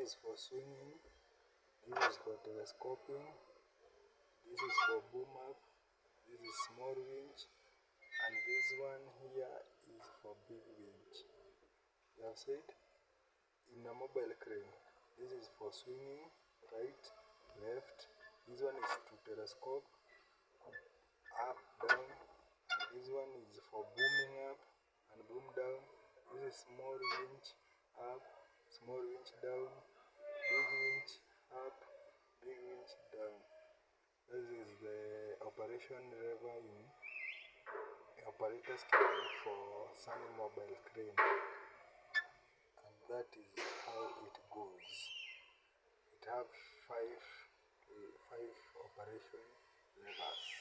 is for swinging, this is for telescoping, this is for boom up, this is small winch, and this one here is for big winch. You have said in a mobile crane, this is for swinging, right, left, this one is to telescope, up, down, and this one is for booming up and boom down. This is small winch up, small winch down, big winch up, big winch down. This is the operation lever in operator's cabin for Sany mobile crane, and that is how it goes. It have five operation levers.